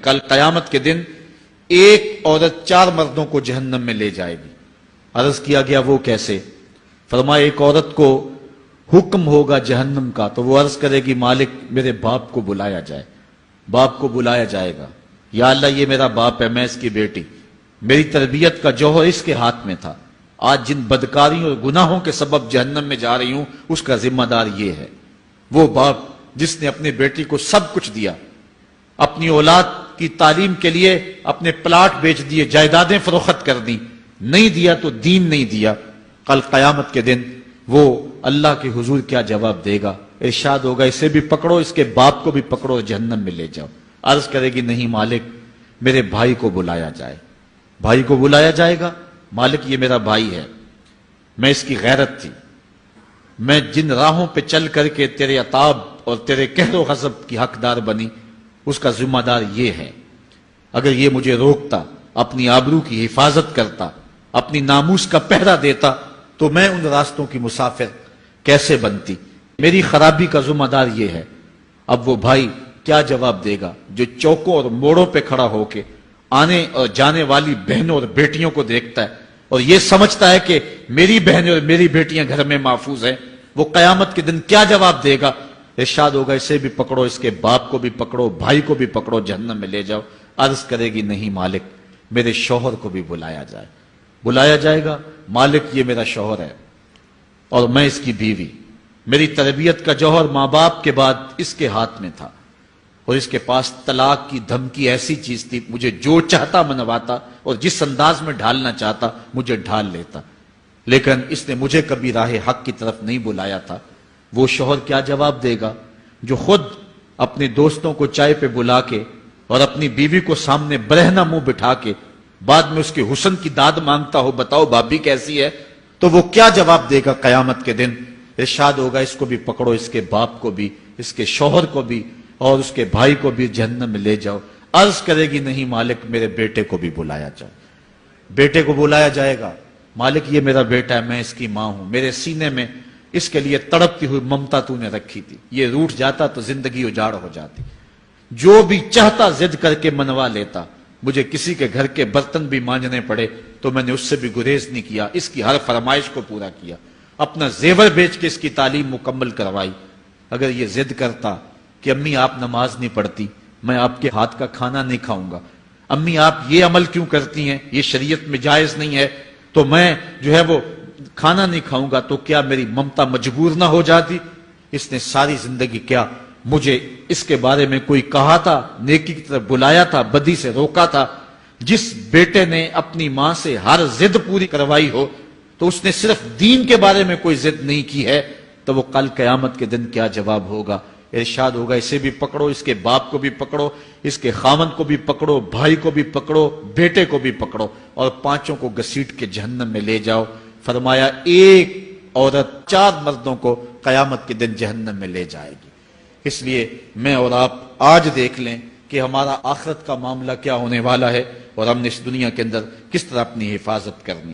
کل قیامت کے دن ایک عورت 4 مردوں کو جہنم میں لے جائے گی۔ عرض کیا گیا وہ کیسے؟ فرمایا ایک عورت کو حکم ہوگا جہنم کا تو وہ عرض کرے گی مالک میرے باپ کو بلایا جائے۔ باپ کو بلایا جائے گا، یا اللہ یہ میرا باپ ہے، میں اس کی بیٹی، میری تربیت کا جوہر اس کے ہاتھ میں تھا، آج جن بدکاریوں اور گناہوں کے سبب جہنم میں جا رہی ہوں اس کا ذمہ دار یہ ہے۔ وہ باپ جس نے اپنے بیٹی کو سب کچھ دیا، اپنی اولاد کی تعلیم کے لیے اپنے پلاٹ بیچ دیے، جائیدادیں فروخت کر دی، نہیں دیا تو دین نہیں دیا، کل قیامت کے دن وہ اللہ کے حضور کیا جواب دے گا؟ ارشاد ہوگا اسے بھی پکڑو، اس کے باپ کو بھی پکڑو، جہنم میں لے جاؤ۔ عرض کرے گی نہیں مالک میرے بھائی کو بلایا جائے۔ بھائی کو بلایا جائے گا، مالک یہ میرا بھائی ہے، میں اس کی غیرت تھی، میں جن راہوں پہ چل کر کے تیرے عتاب اور تیرے قہر و غضب کی حقدار بنی اس کا ذمہ دار یہ ہے، اگر یہ مجھے روکتا، اپنی آبرو کی حفاظت کرتا، اپنی ناموس کا پہرا دیتا تو میں ان راستوں کی مسافر کیسے بنتی؟ میری خرابی کا ذمہ دار یہ ہے۔ اب وہ بھائی کیا جواب دے گا جو چوکوں اور موڑوں پہ کھڑا ہو کے آنے اور جانے والی بہنوں اور بیٹیوں کو دیکھتا ہے اور یہ سمجھتا ہے کہ میری بہنیں اور میری بیٹیاں گھر میں محفوظ ہیں؟ وہ قیامت کے دن کیا جواب دے گا؟ ارشاد ہوگا اسے بھی پکڑو، اس کے باپ کو بھی پکڑو، بھائی کو بھی پکڑو، جہنم میں لے جاؤ۔ عرض کرے گی نہیں مالک میرے شوہر کو بھی بلایا جائے۔ بلایا جائے گا، مالک یہ میرا شوہر ہے اور میں اس کی بیوی، میری تربیت کا جوہر ماں باپ کے بعد اس کے ہاتھ میں تھا اور اس کے پاس طلاق کی دھمکی ایسی چیز تھی، مجھے جو چاہتا منواتا اور جس انداز میں ڈھالنا چاہتا مجھے ڈھال لیتا، لیکن اس نے مجھے کبھی راہ حق کی طرف نہیں بلایا تھا۔ وہ شوہر کیا جواب دے گا جو خود اپنے دوستوں کو چائے پہ بلا کے اور اپنی بیوی کو سامنے برہنہ منہ بٹھا کے بعد میں اس کے حسن کی داد مانگتا ہو، بتاؤ بھابی کیسی ہے؟ تو وہ کیا جواب دے گا قیامت کے دن؟ ارشاد ہوگا اس کو بھی پکڑو، اس کے باپ کو بھی، اس کے شوہر کو بھی اور اس کے بھائی کو بھی جہنم میں لے جاؤ۔ عرض کرے گی نہیں مالک میرے بیٹے کو بھی بلایا جائے۔ بیٹے کو بلایا جائے گا، مالک یہ میرا بیٹا ہے، میں اس کی ماں ہوں، میرے سینے میں اس کے لیے تڑپتی ہوئی ممتا تو نے رکھی تھی، یہ روٹھ جاتا تو زندگی اجاڑ ہو جاتی، جو بھی چاہتا ضد کر کے منوا لیتا، مجھے کسی کے گھر کے برتن بھی مانجنے پڑے تو میں نے اس سے بھی گریز نہیں کیا، اس کی ہر فرمائش کو پورا کیا، اپنا زیور بیچ کے اس کی تعلیم مکمل کروائی۔ اگر یہ ضد کرتا کہ امی آپ نماز نہیں پڑھتی، میں آپ کے ہاتھ کا کھانا نہیں کھاؤں گا، امی آپ یہ عمل کیوں کرتی ہیں، یہ شریعت میں جائز نہیں ہے، تو میں جو ہے وہ کھانا نہیں کھاؤں گا، تو کیا میری ممتا مجبور نہ ہو جاتی؟ اس نے ساری زندگی کیا مجھے اس کے بارے میں کوئی کہا تھا، نیکی کی طرف بلایا تھا، بدی سے روکا تھا؟ جس بیٹے نے اپنی ماں سے ہر ضد پوری کروائی ہو تو اس نے صرف دین کے بارے میں کوئی ضد نہیں کی ہے، تو وہ کل قیامت کے دن کیا جواب ہوگا؟ ارشاد ہوگا اسے بھی پکڑو، اس کے باپ کو بھی پکڑو، اس کے خاوند کو بھی پکڑو، بھائی کو بھی پکڑو، بیٹے کو بھی پکڑو اور 5 کو گھسیٹ کے جہنم میں لے جاؤ۔ فرمایا ایک عورت 4 مردوں کو قیامت کے دن جہنم میں لے جائے گی۔ اس لیے میں اور آپ آج دیکھ لیں کہ ہمارا آخرت کا معاملہ کیا ہونے والا ہے اور ہم نے اس دنیا کے اندر کس طرح اپنی حفاظت کرنی۔